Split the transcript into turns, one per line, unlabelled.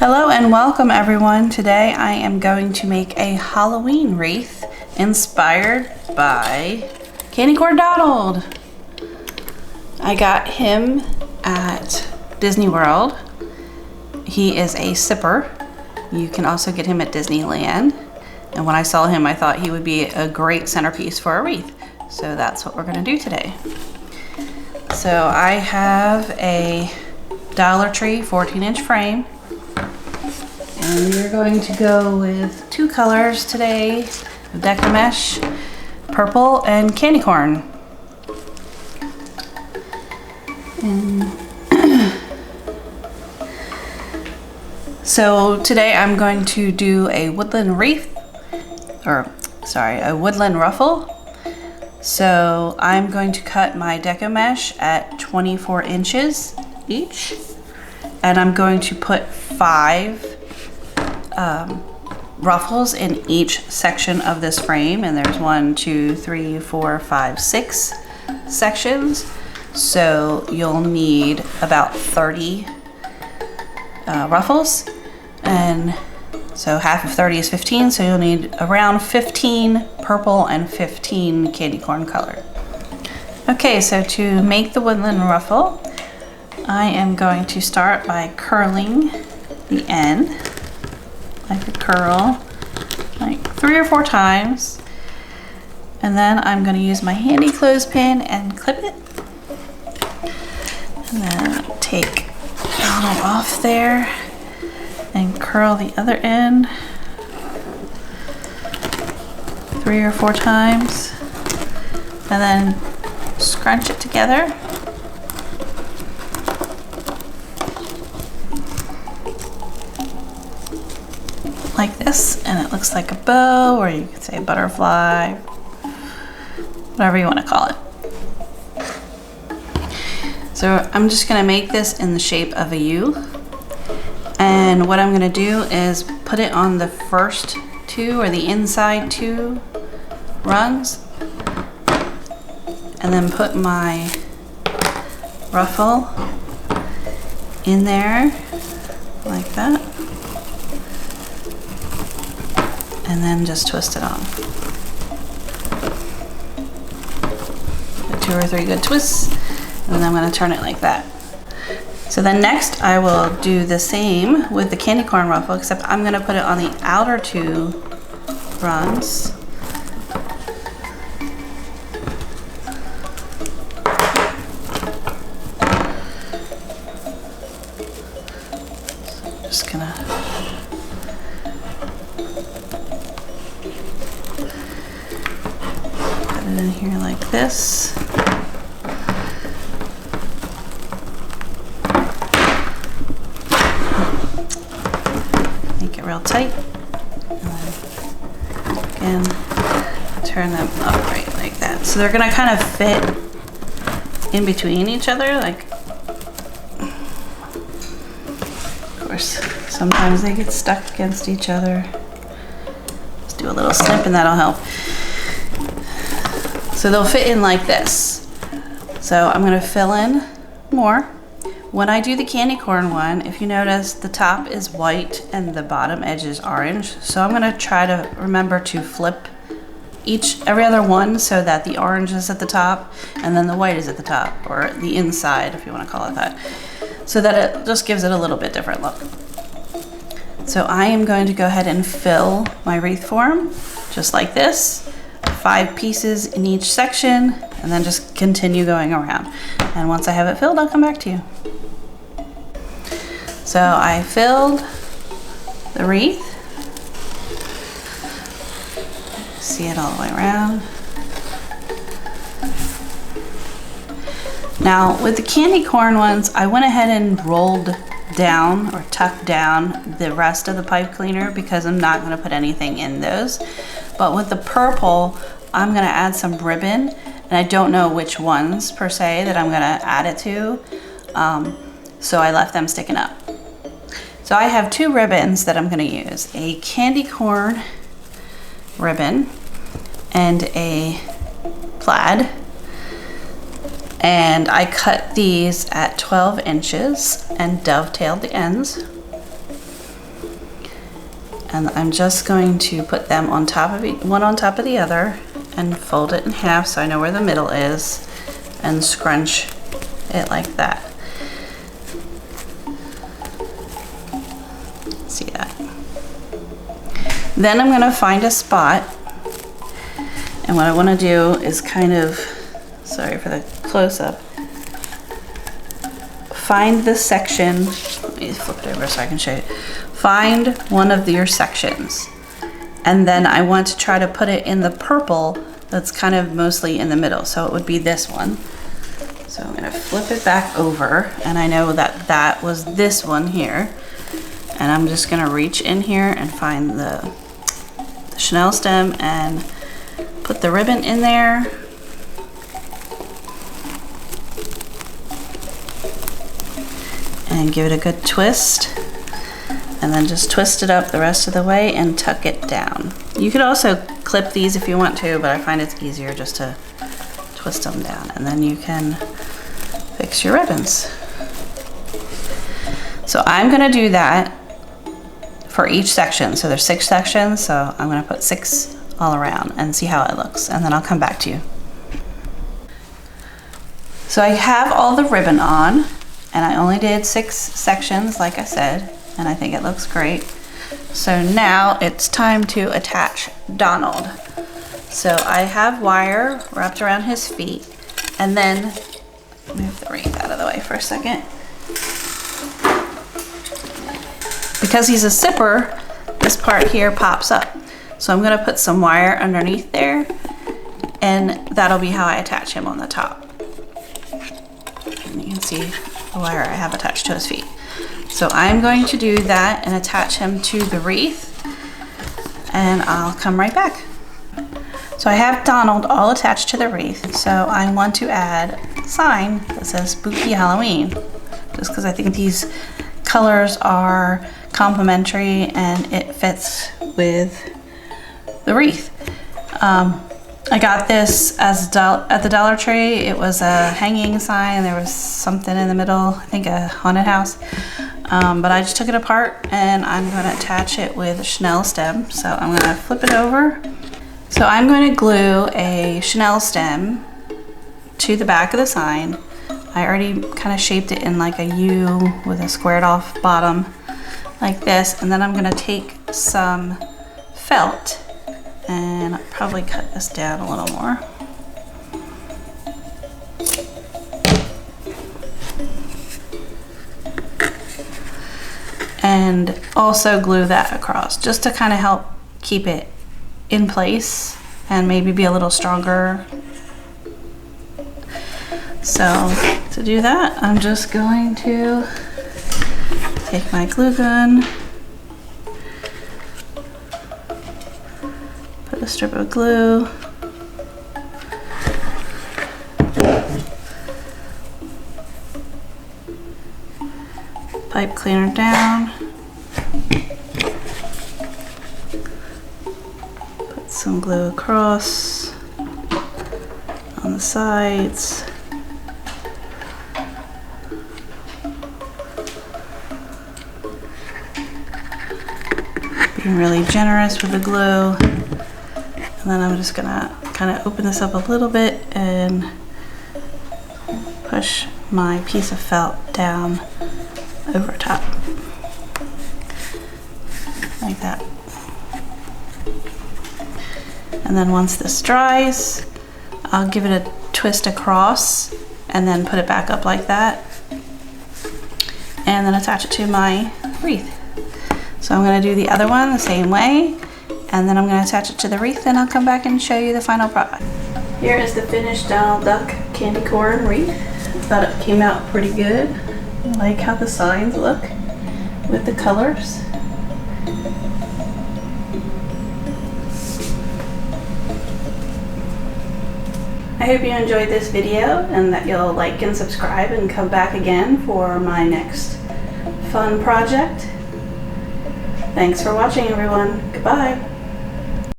Hello and welcome everyone. Today I am going to make a Halloween wreath inspired by Candy Corn Donald. I got him at Disney World. He is a sipper. You can also get him at Disneyland. And when I saw him, I thought he would be a great centerpiece for a wreath. So that's what we're gonna do today. So I have a Dollar Tree 14-inch frame. And we're going to go with two colors today, Deco Mesh, purple, and candy corn. So today I'm going to do a woodland wreath, a woodland ruffle. So I'm going to cut my Deco Mesh at 24 inches each, and I'm going to put 5 ruffles in each section of this frame, and there's 1, 2, 3, 4, 5, 6 sections. So you'll need about 30 ruffles, and so half of 30 is 15, so you'll need around 15 purple and 15 candy corn color. Okay, so to make the woodland ruffle, I am going to start by curling the end. I could curl like 3 or 4 times, and then I'm going to use my handy clothespin and clip it, and then take a little off there and curl the other end 3 or 4 times, and then scrunch it together. Like this, and it looks like a bow, or you could say a butterfly, whatever you want to call it. So I'm just going to make this in the shape of a U, and what I'm going to do is put it on the first 2 or the inside 2 rungs, and then put my ruffle in there like that. And then just twist it on. 2 or 3 good twists, and then I'm going to turn it like that. So then next I will do the same with the candy corn ruffle, except I'm going to put it on the outer 2 rungs. So I'm just going to in here like this. Make it real tight. And then again, turn them upright like that. So they're gonna kind of fit in between each other. Like, of course, sometimes they get stuck against each other. Let's do a little snip and that'll help. So they'll fit in like this. So I'm gonna fill in more. When I do the candy corn one, if you notice, the top is white and the bottom edge is orange. So I'm gonna try to remember to flip every other one so that the orange is at the top and then the white is at the top, or the inside, if you wanna call it that. So that it just gives it a little bit different look. So I am going to go ahead and fill my wreath form, just like this. 5 pieces in each section, and then just continue going around. And once I have it filled, I'll come back to you. So I filled the wreath. See it all the way around. Now with the candy corn ones, I went ahead and rolled down or tucked down the rest of the pipe cleaner because I'm not going to put anything in those. But with the purple, I'm going to add some ribbon, and I don't know which ones per se that I'm going to add it to, so I left them sticking up. So I have 2 ribbons that I'm going to use, a candy corn ribbon and a plaid, and I cut these at 12 inches and dovetailed the ends. And I'm just going to put them on top of one on top of the other and fold it in half so I know where the middle is and scrunch it like that. See that? Then I'm gonna find a spot, and what I wanna do is kind of, sorry for the close-up, find the section, let me flip it over so I can show you. Find one of your sections, and then I want to try to put it in the purple that's kind of mostly in the middle. So it would be this one. So I'm gonna flip it back over, and I know that that was this one here. And I'm just gonna reach in here and find the Chanel stem and put the ribbon in there. And give it a good twist. And then just twist it up the rest of the way and tuck it down. You could also clip these if you want to, but I find it's easier just to twist them down. And then you can fix your ribbons. So I'm gonna do that for each section. So there's 6 sections, so I'm gonna put 6 all around and see how it looks, and then I'll come back to you. So I have all the ribbon on, and I only did 6 sections, like I said, and I think it looks great. So now it's time to attach Donald. So I have wire wrapped around his feet, and then move the wreath out of the way for a second. Because he's a sipper, this part here pops up. So I'm gonna put some wire underneath there, and that'll be how I attach him on the top. And you can see the wire I have attached to his feet. So I'm going to do that and attach him to the wreath, and I'll come right back. So I have Donald all attached to the wreath, so I want to add a sign that says Spooky Halloween, just because I think these colors are complementary and it fits with the wreath. I got this as at the Dollar Tree. It was a hanging sign. There was something in the middle, I think a haunted house. But I just took it apart and I'm going to attach it with a Chanel stem. So I'm going to flip it over. So I'm going to glue a Chanel stem to the back of the sign. I already kind of shaped it in like a U with a squared off bottom like this. And then I'm going to take some felt and I'll probably cut this down a little more. And also glue that across just to kind of help keep it in place and maybe be a little stronger. So to do that, I'm just going to take my glue gun, put a strip of glue, pipe cleaner down, put some glue across on the sides. Being really generous with the glue. And then I'm just gonna kind of open this up a little bit and push my piece of felt down over top, like that. And then once this dries, I'll give it a twist across and then put it back up like that, and then attach it to my wreath. So I'm going to do the other one the same way, and then I'm going to attach it to the wreath, and I'll come back and show you the final product. Here is the finished Donald Duck candy corn wreath. I thought it came out pretty good. I like how the signs look with the colors. I hope you enjoyed this video and that you'll like and subscribe and come back again for my next fun project. Thanks for watching, everyone. Goodbye.